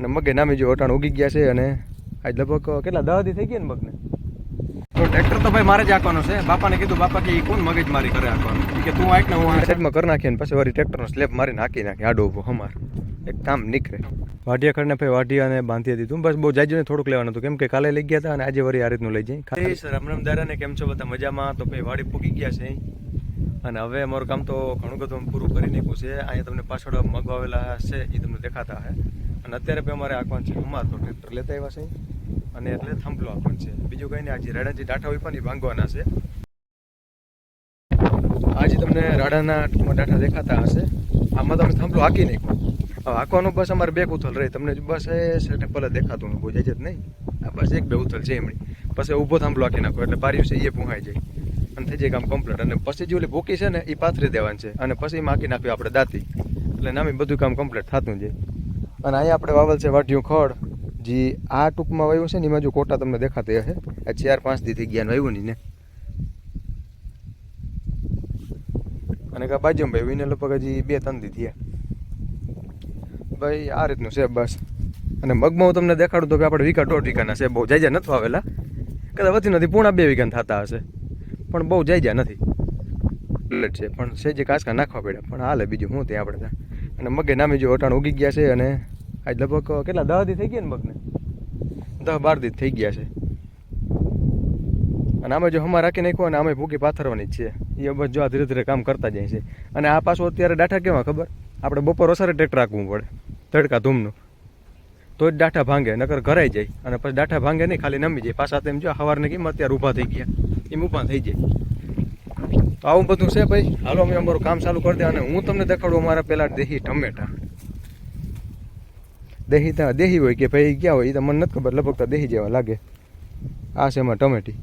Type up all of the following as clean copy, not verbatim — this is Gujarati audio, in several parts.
અને મગે નામી જો અટાણ ઉગી ગયા છે અને આજ લગભગ કેટલા 10 દી થઈ ગયા ને મગને. તો ટ્રેક્ટર તો ભાઈ મારે જ આંકવાનો છે. બાપાને કીધું, બાપા કે કોણ મગજ મારી કરે આંકવાનું, કે તું આંક ને હું આ સાઈડમાં કરી નાખીએ ને પછી વળી ટ્રેક્ટરનો સ્લેબ મારીને હાંકી નાખી આડો ઉભો હમાર એક કામ નીકળે. વાઢિયા ખડને ભાઈ વાઢિયાને બાંધી દીધું. બસ બહુ જાજુ ને થોડુંક લેવાનું હતું કેમ કે કાલે લઈ ગયા હતા અને આજે વળી આ રીતનું લઈ જાય. સર રામરામદારાને કેમ છો બધા મજામાં? તો ભાઈ વાડી પૂકી ગયા છે અને હવે અમારું કામ તો ઘણું બધું પૂરું કરી નાખ્યું છે. અહીંયા તમને પાછળ મગ વાવેલા છે એ તમને દેખાતા હે. અને અત્યારે ભાઈ અમારે આંકવાનું છે હમાર, તો ટ્રેક્ટર લેતા આવ્યા છે અને એટલે થંભલો આપવાનું છે. બીજું કંઈ નહીં, આજે રાડા જે ડાઠા હોય પણ એ ભાંગવાના છે. આજે તમને રાડાના ડાઠા દેખાતા હશે. આમાં તમે થંભલો હાંકી નાખો. હવે હાંકવાનું બસ અમારે 2 ઉથલ રહી, તમને બસ એ સેટ ભલે દેખાતું બહુ જાય જ નહીં. આ બસ 1-2 ઉથલ છે એમની. પછી ઊભો થાંભલો હાંકી નાખો એટલે પાર્યું છે એ પૂહાઈ જાય અને થઈ જાય કામ કમ્પ્લીટ. અને પછી જે ઓલી ભૂકી છે ને એ પાથરી દેવાની છે અને પછી એમાં હાંકી નાખ્યું આપણે દાંતી, એટલે નામી બધું કામ કમ્પ્લીટ થતું જાય. અને અહીંયા આપણે વાવલ છે વાઢિયું ખડ, જે આ ટૂંકમાં વાવ્યું છે ને એમાં જો કોટા તમને દેખાતા હશે. આ 4-5 દી થઈ ગયા વાવ્યું નહીં ને. અને કા બાજુમાં ભાઈ એને લગભગ હજી 2-3 દી થયા. ભાઈ આ રીતનું છે બસ. અને મગમાં હું તમને દેખાડું તો કે આપણે 1.5 વીઘાના છે. બહુ જાજા નથી વાવેલા, કદાચ વધી નથી 1.5-2 વીઘાના થતા હશે, પણ બહુ જાજા નથી પ્લેટ છે. પણ છે જે કાચકા નાખવા પડ્યા, પણ હાલે બીજું શું ત્યાં આપણે ત્યાં. અને મગે નામી જો અટાણ ઉગી ગયા છે અને આજ લગભગ કેટલા 10 દી થઈ ગયા ને મગને, 10-12 દી થઈ ગયા છે. અને આમે જો હમણાં રાખી નાખ્યો અને આમે ભૂકી પાથરવાની જ છે. એ બસ જો આ ધીરે ધીરે કામ કરતા જાય છે. અને આ પાછું અત્યારે ડાઠા કેવા ખબર, આપણે બપોર ઓસારે ટ્રેક્ટર રાખવું પડે તડકા ધૂમનું, તો જ ડાઠા ભાંગે, નકર ઘરાઈ જાય. અને પછી ડાઠા ભાંગે નહીં, ખાલી નમી જાય પાછા. તેમ જો સવારને કેમ અત્યારે ઊભા થઈ ગયા એમ ઊભા થઈ જાય. તો આવું બધું છે ભાઈ. હાલો અમે અમારું કામ ચાલુ કરી દે. અને હું તમને દેખાડું અમારા પેલા દેહી ટમેટા. દેહી ત્યાં દેહી હોય કે ભાઈ ક્યાં હોય એ તો મને નથી ખબર, લગભગ તો દેહી જેવા લાગે. આ છે એમાં ટમેટી.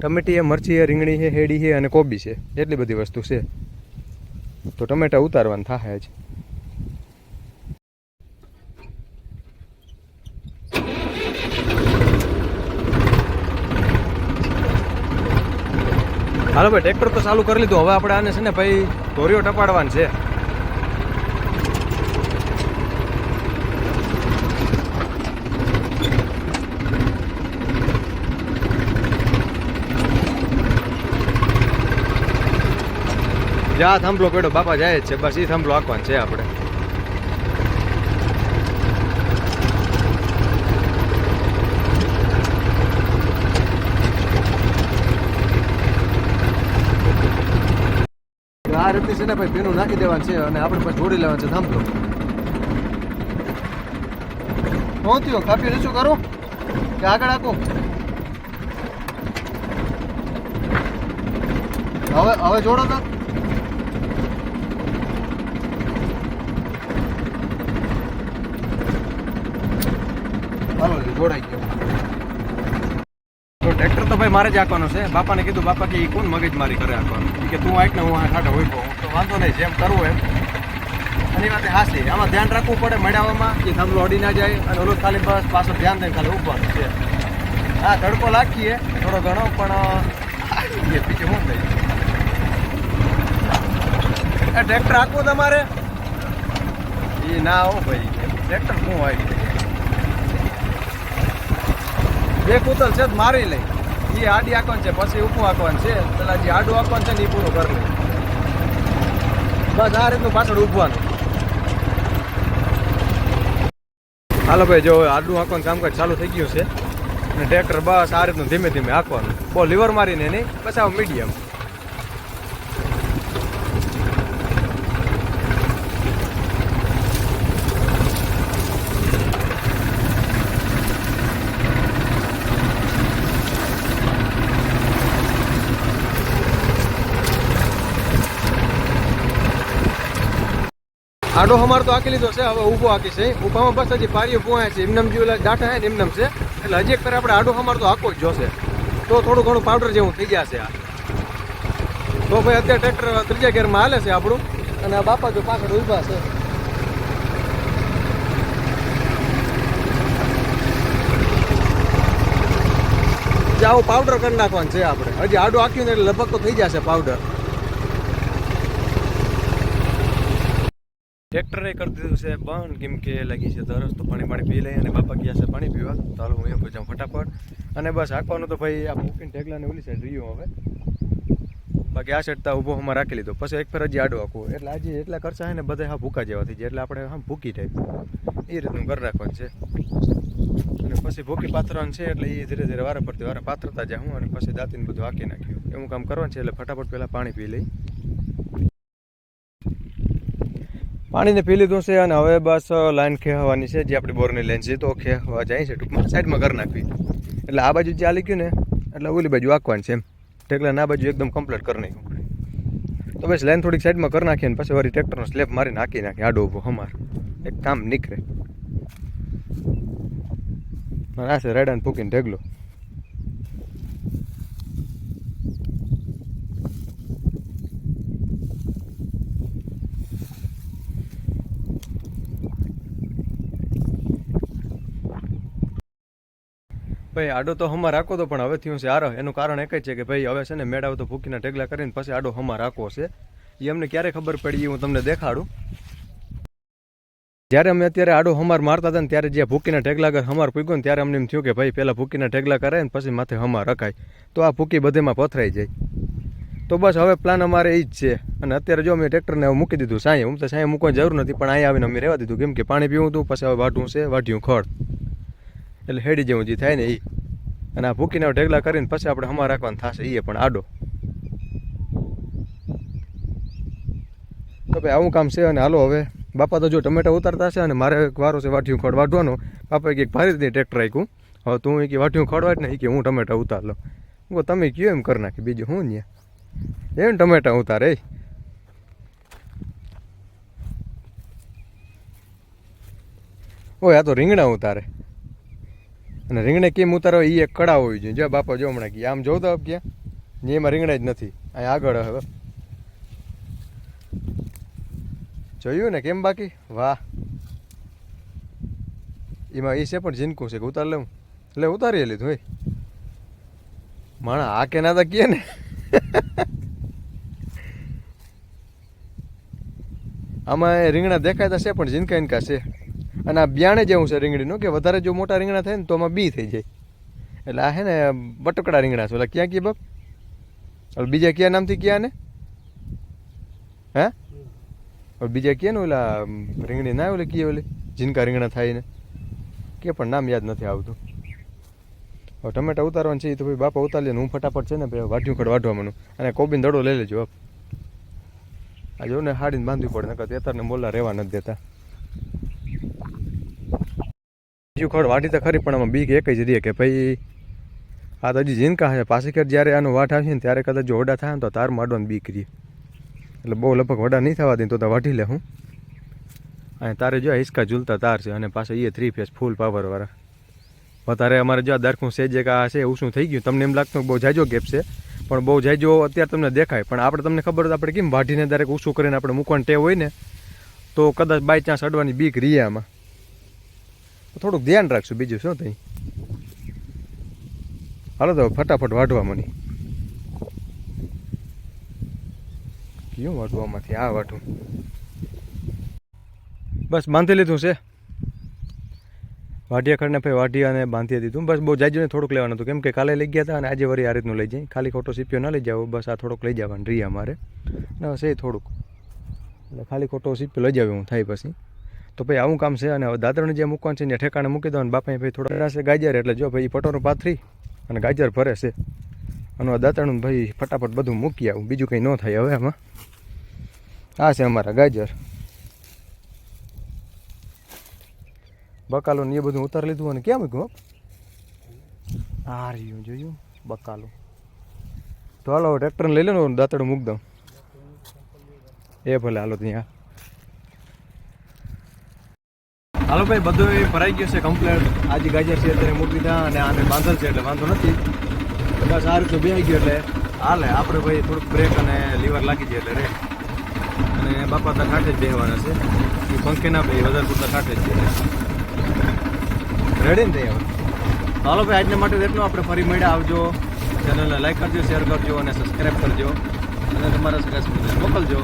ટમેટી છે, મરચી છે, રીંગણી છે, હેડી છે અને કોબી છે. એટલી બધી વસ્તુ છે. તો ટમેટા ઉતારવાના થાય જ. હાલો ભાઈ, ટ્રેક્ટર તો ચાલુ કરી લીધું. હવે આપણે આને છે ને ભાઈ ધોરીઓ ટપાડવાનું છે. જા થાંભલો પડ્યો, બાપા જાય જ છે. બસ એ થાંભલો આંકવાનો છે આપણે. આ રીતની છે ને ભાઈ ભીનું નાખી દેવાનું છે અને આપણે પછી જોડી લેવાનું છે થાંભલો. શું થયું, કાપી રીચું કરું કે આગળ આખું? હવે જોડો તો. હાલો જોડાઈ ગયો. તો ટ્રેક્ટર તો ભાઈ મારે જ આંકવાનો છે. બાપાને કીધું, બાપા કે કોણ મગજ મારી કરે આંકવાનું, કે તું આંક ને હું આ ઠાઠો હોય તો વાંધો નહીં, જેમ કરવું એમ. એની વાત હાસી. આમાં ધ્યાન રાખવું પડે મડાવામાં કે થાંભલો અડી ના જાય. અને ઓલું ખાલી બસ પાછળ ધ્યાન દઈને ખાલી ઉભવાનું છે. હા તડકો લાગીએ થોડો ઘણો, પણ બીજું શું થાય. ટ્રેક્ટર આંકવું તમારે એ ના હો ભાઈ, ટ્રેક્ટર શું આવી બે કૂતલ છે મારી લઈ. એ આડી આંકવાનું છે, પછી ઊભું આંકવાનું છે. પેલા જે આડું આંકવાનું છે ને એ પૂરું કરી લે. બસ આ રીતનું પાછળ ઊભવાનું. હાલો ભાઈ, જો આડું આંકવાનું કામકાજ ચાલુ થઈ ગયું છે. અને ટ્રેક્ટર બસ આ રીતનું ધીમે ધીમે આંકવાનું. બહુ લીવર મારીને નહીં, બસ આવું મીડિયમ. આડો અમારે તો આંકી લીધો છે. હવે ઊભો આંકી છે. ઊભામાં બસ હજી પારીઓ પોહાય છે. એમનામ જે ડાટા છે ને એમનામ છે. એટલે હજી એક ફેર આપણે આડો અમારે તો આંકો જ જોશે, તો થોડું ઘણું પાવડર જેવું થઈ જશે આ. તો ભાઈ અત્યારે ટ્રેક્ટર 3જા ગેરમાં હાલે છે આપણું. અને આ બાપા જો પાછળ ઊભા છે. આવું પાવડર કરી નાખવાનું છે આપણે. હજી આડું આંક્યું ને એટલે લગભગ તો થઈ જશે પાવડર. ટ્રેક્ટરે કરી દીધું છે બંધ, કેમ કે લાગી છે તરસ, તો પાણી પી લઈએ. અને બાપા ગયા છે પાણી પીવા, તો હાલો હું એમ કહું ફટાફટ. અને બસ હાંકવાનું તો ભાઈ આ મૂકીને ઢેગલાને ઓલી સાઈડ રહ્યું હવે, બાકી આ સાઈડ ઊભો હમણાં રાખી લીધો. પછી એક ફેર હજી આડો આખું, એટલે આજે એટલા ખર્ચા છે ને બધા હા ભૂકા જેવા થઈ જાય, એટલે આપણે આમ ભૂકી ટાઈપ એ રીતનું કરી રાખવાનું છે. અને પછી ભૂકી પાથરવાનું છે, એટલે એ ધીરે ધીરે વારે પડતી વારે પાથરતા જાય હું, અને પછી દાંતીને બધું હાંકી નાખ્યું એવું કામ કરવાનું છે. એટલે ફટાફટ પહેલાં પાણી પી લઈ. પાણીને પી લીધું છે, અને હવે બસ લાઈન ખેવાની છે, જે આપણી બોરની લાઈન છે, તો ખેવા જાય છે ટૂંકમાં સાઈડમાં કરી નાખવી. એટલે આ બાજુ જે આલી ગયું ને, એટલે ઓલી બાજુ આંકવાનું છે એમ. ટેકલાને આ બાજુ એકદમ કમ્પ્લીટ કરી નાખ્યું. તો બસ લાઈન થોડીક સાઈડમાં કરી નાખીએ, ને પછી વળી ટ્રેક્ટરનો સ્લેબ મારીને હાંકી નાખીએ આડો ઊભો હમાર, એક કામ નીકળે. આ છે રાયડાને ફૂકીને ઢેગલો. ભાઈ આડો તો હમા રાખો તો, પણ હવે થયું છે આરો. એનું કારણ એક જ છે કે ભાઈ હવે છે ને મેળાવ તો ફૂકીના ઢેગલા કરીને પછી આડો હમા રાખવો છે. એ અમને ક્યારે ખબર પડી હું તમને દેખાડું. જ્યારે અમે અત્યારે આડો હમાર મારતા હતા ને, ત્યારે જે ભૂકીના ઢેગલા આગળ હમાર પૂગ્યો ને, ત્યારે અમને એમ થયું કે ભાઈ પહેલાં ભૂકીના ઢેગલા કરે ને પછી માથે હમાર રખાય, તો આ ભૂકી બધેમાં પથરાઈ જાય. તો બસ હવે પ્લાન અમારે એ જ છે. અને અત્યારે જો અમે ટ્રેક્ટરને મૂકી દીધું સાંયે. હું તો સાંયે મૂકવાની જરૂર નથી, પણ અહીંયા આવીને અમે રહેવા દીધું, કેમ કે પાણી પીવું હતું, પછી હવે વાઢવું છે, વાઢ્યું ખડ એટલે હેડી જેવું જે થાય ને એ. અને આ ભૂકીને ઢેગલા કરીને પછી આપણે હમા રાખવાનું થશે એ પણ આડો. તો ભાઈ આવું કામ છે. અને હાલો હવે બાપા તો જો ટમેટા ઉતારતા છે, અને મારે વારો છે વાઢ્યું ખડ વાઢવાનો. બાપા એક ભારી રીતે ટ્રેક્ટર રાખ્યું. હવે તું એ કે વાઢ્યું ખડ વાટ ને એ કે હું ટમેટા ઉતાર લો. હું તમે કયો એમ કરી નાખી, બીજું હું ત્યાં એમ ટમેટા ઉતારે. ઓય આ તો રીંગણા ઉતારે. અને રીંગણે કેમ ઉતારો એ એક કડા હોવી જોઈએ. જો બાપા જો હમણાં કે આમ જોતો ક્યાં જે એમાં રીંગણા જ નથી, અહીંયા આગળ હવે જોયું ને કેમ બાકી. વાહ, એમાં એ છે પણ ઝીનકું છે કે ઉતાર લઉં, એટલે ઉતારી લીધું હોય માણા. આ કે ના તો કે ને આમાં રીંગણા દેખાતા છે પણ ઝીનકા ઇનકા છે. અને આ બિયાણે જેવું છે રીંગણીનું, કે વધારે જો મોટા રીંગણા થાય ને તો આમાં બી થઈ જાય. એટલે આ હે ને બટકડા રીંગણા છે. ઓલા ક્યાં કી બાપ, બીજા ક્યાં નામથી ક્યાં ને હે બીજા ક્યાં ને ઓલા રીંગણી ના ઓલે કીએ ઓલી ઝીનકા રીંગણા થાય ને કે, પણ નામ યાદ નથી આવતું. હવે ટમેટા ઉતારવાનું છે એ તો ભાઈ બાપા ઉતારી લે. હું ફટાફટ છે ને ભાઈ વાઢ્યું ખડ વાઢવાનું. અને કોબીન દડો લઈ લેજો આપ. આ જો ને હાડીને બાંધવી પડે, નકર તેતરને મોલા રહેવા નથી દેતા. બીજું ખડ વાઢી તો ખરી, પણ આમાં બીક એક જ રહે કે ભાઈ આ તો હજી ઝીનકા છે. પાછી ખેર જ્યારે આનું વાટ આવશે ને ત્યારે કદાચ જો વડા થાય ને તો તાર માડવાની બીક રહી. એટલે બહુ લગભગ વડા નહીં થવા દે તો વાઢી લે હું. અને તારે જો હિસકા ઝૂલતા તાર છે, અને પાછા એ 3 ફેસ ફૂલ પાવરવાળા. વધારે અમારે જો દરખું છે જે આ છે ઓછું થઈ ગયું. તમને એમ લાગતું બહુ જાજો ગેપ છે, પણ બહુ જાજો અત્યારે તમને દેખાય. પણ આપણે તમને ખબર હોય આપણે કેમ વાઢીને દરેક ઓછું કરીને આપણે મૂકવાનું ટેવ હોય ને, તો કદાચ બાય ચાન્સ અડવાની બીક રહી આમાં. થોડુંક ધ્યાન રાખશું, બીજું શું થઈ. હાલો તો ફટાફટ વાઢવા મની. કયું વાઢવામાંથી આ વાઢું. બસ બાંધી લીધું છે વાઢિયા ખડને ભાઈ વાઢી અને બાંધી દીધું. બસ બહુ જાજુ ને થોડુંક લેવાનું હતું, કેમ કે કાલે લઈ ગયા હતા અને આજે વળી આ રીતનું લઈ જાય. ખાલી ખોટો સીપીઓ ના લઈ જાવ, બસ આ થોડુંક લઈ જવાનું રહી અમારે. બસ એ થોડુંક એટલે ખાલી ખોટો સીપીઓ લઈ જાવ હું થાય પછી. તો ભાઈ આવું કામ છે. અને હવે દાદરને જે મૂકવાનું છે ને ઠેકાણે મૂકી દો. અને બાપાએ ભાઈ થોડા છે ગાજર, એટલે જો ભાઈ પટોરું પાથરી અને ગાજર ભરે છે. અને દાંતણું ભાઈ ફટાફટ બધું મૂકી આવું, બીજું કંઈ ન થાય હવે આમાં. આ છે અમારા ગાજર. બકાલો ને એ બધું ઉતારી લીધું. અને ક્યાં મૂક્યું આ રહ્યું જોયું બકાલો. તો હાલો ટ્રેક્ટરને લઈ લે ને દાંતણું મૂક દઉં. એ ભલે હાલો ત્યાં. હાલો ભાઈ બધું ભરાઈ ગયું છે કમ્પ્લેટ. આજે ગાજર છે અત્યારે મૂકી દીધા અને આને બાંધલ છે એટલે વાંધો નથી. બસ આ રીતનું બેસી ગયું એટલે હાલે. આપણે ભાઈ થોડુંક બ્રેક અને લીવર લાગી જાય એટલે રે. અને બાપા તો ઠાઠે જ બેસવાના છે. એ પંખે ના ભાઈ વધારે પૂરતા ઠાઠે જ છે. રેડી ને થઈ હવે. હાલો ભાઈ આજના માટે એટલું. આપણે ફરી મળ્યા. આવજો. ચેનલને લાઈક કરજો, શેર કરજો અને સબસ્ક્રાઈબ કરજો. અને તમારા સગા સંબંધીને મોકલજો.